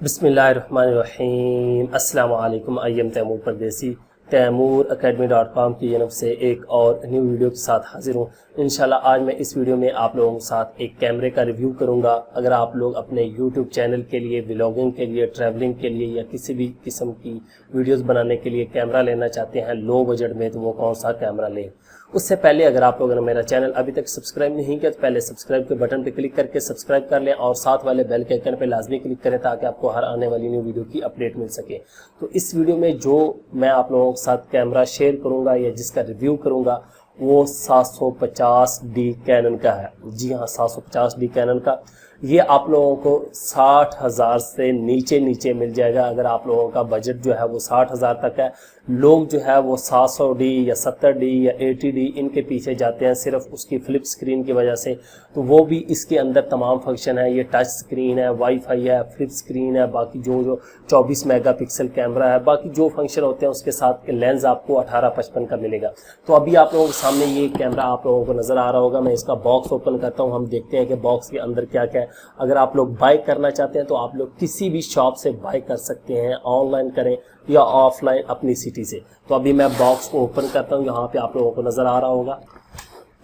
बिस्मिल्लाहिर्रहमानिर्रहीम। अस्सलाम वालेकुम। आई एम तैमूर परदेसी। तैमूरacademy.com की जानब से एक और न्यू वीडियो के साथ हाजिर हूँ। इंशाल्लाह आज मैं इस वीडियो में आप लोगों के साथ एक कैमरे का रिव्यू करूँगा। अगर आप लोग अपने यूट्यूब चैनल के लिए, व्लॉगिंग के लिए, ट्रैवलिंग के लिए या किसी भी किस्म की वीडियोस बनाने के लिए कैमरा लेना चाहते हैं लो बजट में, तो वो कौन सा कैमरा लें। उससे पहले अगर आप लोगों ने मेरा चैनल अभी तक सब्सक्राइब नहीं किया तो पहले सब्सक्राइब के बटन पर क्लिक करके सब्सक्राइब कर लें और साथ वाले बेल के आइकन पर लाजमी क्लिक करें ताकि आपको हर आने वाली न्यू वीडियो की अपडेट मिल सके। तो इस वीडियो में जो मैं आप लोगों के साथ कैमरा शेयर करूंगा या जिसका रिव्यू करूंगा वो 750D कैनन का है। जी हाँ, 750D कैनन का। ये आप लोगों को 60,000 से नीचे मिल जाएगा। अगर आप लोगों का बजट जो है वो 60,000 तक है, लोग जो है वो 700D या 70D या 80D इनके पीछे जाते हैं सिर्फ उसकी फ्लिप स्क्रीन की वजह से। तो वो भी इसके अंदर तमाम फंक्शन है। ये टच स्क्रीन है, वाईफाई है, फ्लिप स्क्रीन है, बाकी जो 24 मेगापिक्सल कैमरा है, बाकी जो फंक्शन होते हैं उसके साथ लेंस आपको 18-55 का मिलेगा। तो अभी आप लोगों के सामने ये कैमरा आप लोगों को नजर आ रहा होगा। मैं इसका बॉक्स ओपन करता हूँ, हम देखते हैं कि बॉक्स के अंदर क्या क्या है। अगर आप लोग बाय करना चाहते हैं तो आप लोग किसी भी शॉप से बाय कर सकते हैं, ऑनलाइन करें या ऑफलाइन अपनी सिटी से। तो अभी मैं बॉक्स को ओपन करता हूँ, यहाँ पे आप लोगों को नजर आ रहा होगा।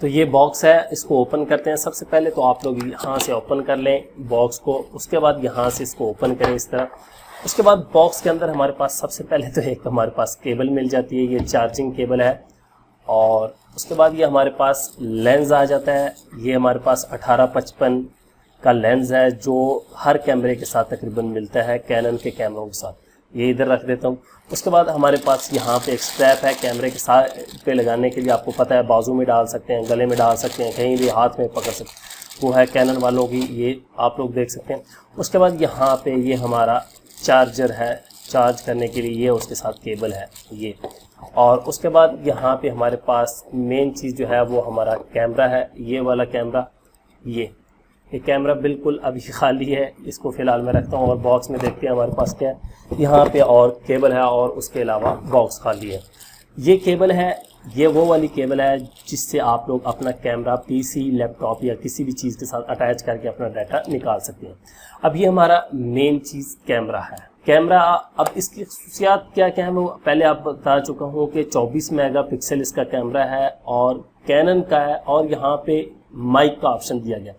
तो ये बॉक्स है, इसको ओपन करते हैं। सबसे पहले तो आप लोग यहाँ से ओपन कर लें बॉक्स को, उसके बाद यहाँ से इसको ओपन करें इस तरह। उसके बाद बॉक्स के अंदर हमारे पास सबसे पहले तो एक हमारे पास केबल मिल जाती है, ये चार्जिंग केबल है। और उसके बाद ये हमारे पास लेंस आ जाता है। ये हमारे पास 18-55 का लेंस है जो हर कैमरे के साथ तकरीबन मिलता है कैनन के कैमरों के साथ। ये इधर रख देता हूँ। उसके बाद हमारे पास यहाँ पे एक स्ट्रैप है कैमरे के साथ पे लगाने के लिए। आपको पता है बाजू में डाल सकते हैं, गले में डाल सकते हैं, कहीं भी हाथ में पकड़ सकते हैं। वो है कैनन वालों की, ये आप लोग देख सकते हैं। उसके बाद यहाँ पे ये हमारा चार्जर है, चार्ज करने के लिए ये उसके साथ केबल है ये। और उसके बाद यहाँ पे हमारे पास मेन चीज़ जो है वो हमारा कैमरा है, ये वाला कैमरा। ये कैमरा बिल्कुल अभी खाली है, इसको फ़िलहाल मैं रखता हूँ और बॉक्स में देखते हैं हमारे पास क्या है। यहाँ पे और केबल है और उसके अलावा बॉक्स खाली है। ये केबल है, ये वो वाली केबल है जिससे आप लोग अपना कैमरा पीसी, लैपटॉप या किसी भी चीज़ के साथ अटैच करके अपना डाटा निकाल सकते हैं। अब ये हमारा मेन चीज़ कैमरा है। कैमरा, अब इसकी खसूसियात क्या क्या है वो पहले आप बता चुका हूँ कि 24 मेगापिक्सल इसका कैमरा है और कैनन का है। और यहाँ पे माइक का ऑप्शन दिया गया।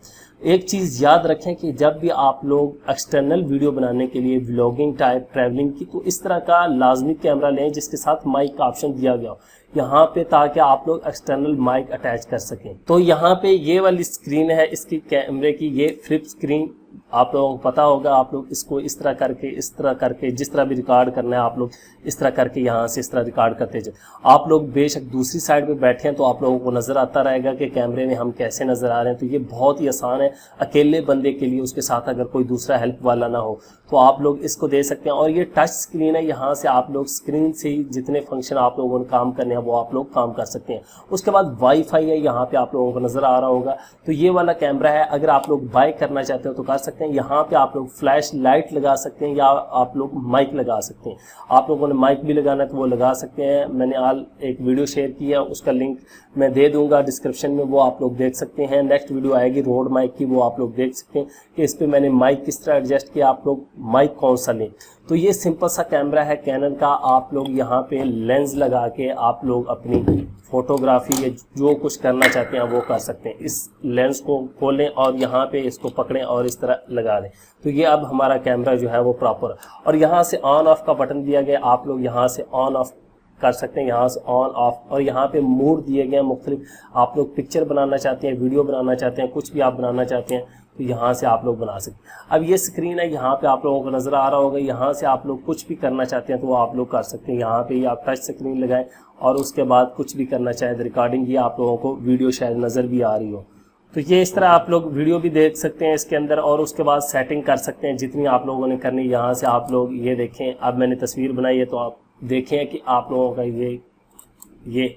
एक चीज़ याद रखें कि जब भी आप लोग एक्सटर्नल वीडियो बनाने के लिए, व्लॉगिंग टाइप, ट्रैवलिंग की, तो इस तरह का लाजमी कैमरा लें जिसके साथ माइक का ऑप्शन दिया गया हो यहाँ पे, ताकि आप लोग एक्सटर्नल माइक अटैच कर सकें। तो यहाँ पे ये वाली स्क्रीन है इसकी कैमरे की, ये फ्लिप स्क्रीन आप लोगों को पता होगा। आप लोग इसको इस तरह करके जिस तरह भी रिकॉर्ड करना है आप लोग इस तरह करके यहाँ से इस तरह रिकॉर्ड करते जाए। आप लोग बेशक दूसरी साइड पे बैठे हैं तो आप लोगों को नज़र आता रहेगा कि कैमरे में हम कैसे नज़र आ रहे हैं। तो ये बहुत ही आसान है अकेले बंदे के लिए, उसके साथ अगर कोई दूसरा हेल्प वाला ना हो तो आप लोग इसको दे सकते हैं। और ये टच स्क्रीन है, यहाँ से आप लोग स्क्रीन से ही जितने फंक्शन आप लोगों ने काम करने हैं वो आप लोग काम कर सकते हैं। उसके बाद वाईफाई है, यहाँ पे आप लोगों को नज़र आ रहा होगा। तो ये वाला कैमरा है, अगर आप लोग बाय करना चाहते हो तो कर सकते हैं। यहाँ पे आप लोग फ्लैश लाइट लगा सकते हैं या आप लोग माइक लगा सकते हैं। आप लोगों ने माइक भी लगाना है तो वो लगा सकते हैं। मैंने आज एक वीडियो शेयर किया, उसका लिंक मैं दे दूंगा डिस्क्रिप्शन में, वो आप लोग देख सकते हैं। नेक्स्ट वीडियो आएगी रोड माइक की, वो आप लोग देख सकते हैं कि इस पर मैंने माइक किस तरह एडजस्ट किया, आप लोग माइक कौन सा लें। तो ये सिंपल सा कैमरा है कैनन का। आप लोग यहाँ पे लेंस लगा के आप लोग अपनी फोटोग्राफी या जो कुछ करना चाहते हैं वो कर सकते हैं। इस लेंस को खोलें और यहाँ पे इसको पकड़ें और इस तरह लगा दें। तो ये अब हमारा कैमरा जो है वो प्रॉपर। और यहाँ से ऑन ऑफ का बटन दिया गया, आप लोग यहाँ से ऑन ऑफ कर सकते हैं, यहाँ से ऑन ऑफ। और यहाँ पे मोड दिए गए हैं मुख्तलिफ। आप लोग पिक्चर बनाना चाहते हैं, वीडियो बनाना चाहते हैं, कुछ भी आप बनाना चाहते हैं तो यहाँ से आप लोग बना सकते हैं। अब ये स्क्रीन है, यहाँ पे आप लोगों को नज़र आ रहा होगा। यहाँ से आप लोग कुछ भी करना चाहते हैं तो वो आप लोग कर सकते हैं। यहाँ पे आप टच स्क्रीन लगाएं और उसके बाद कुछ भी करना चाहें, रिकॉर्डिंग की आप लोगों को वीडियो शायद नज़र भी आ रही हो तो ये इस तरह आप लोग वीडियो भी देख सकते हैं इसके अंदर। और उसके बाद सेटिंग कर सकते हैं जितनी आप लोगों ने करनी। यहाँ से आप लोग ये देखें, अब मैंने तस्वीर बनाई है तो आप देखें कि आप लोगों का ये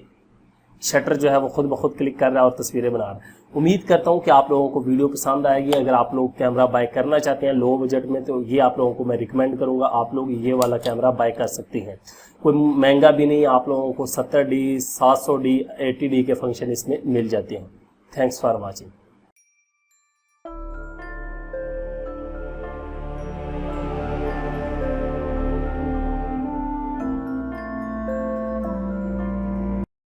शटर जो है वो खुद ब खुद क्लिक कर रहा है और तस्वीरें बना रहा है। उम्मीद करता हूँ कि आप लोगों को वीडियो पसंद आएगी। अगर आप लोग कैमरा बाय करना चाहते हैं लो बजट में तो ये आप लोगों को मैं रिकमेंड करूँगा, आप लोग ये वाला कैमरा बाय कर सकते हैं। कोई महंगा भी नहीं, आप लोगों को 70D, 700D, 80D के फंक्शन इसमें मिल जाते हैं। Thanks for watching.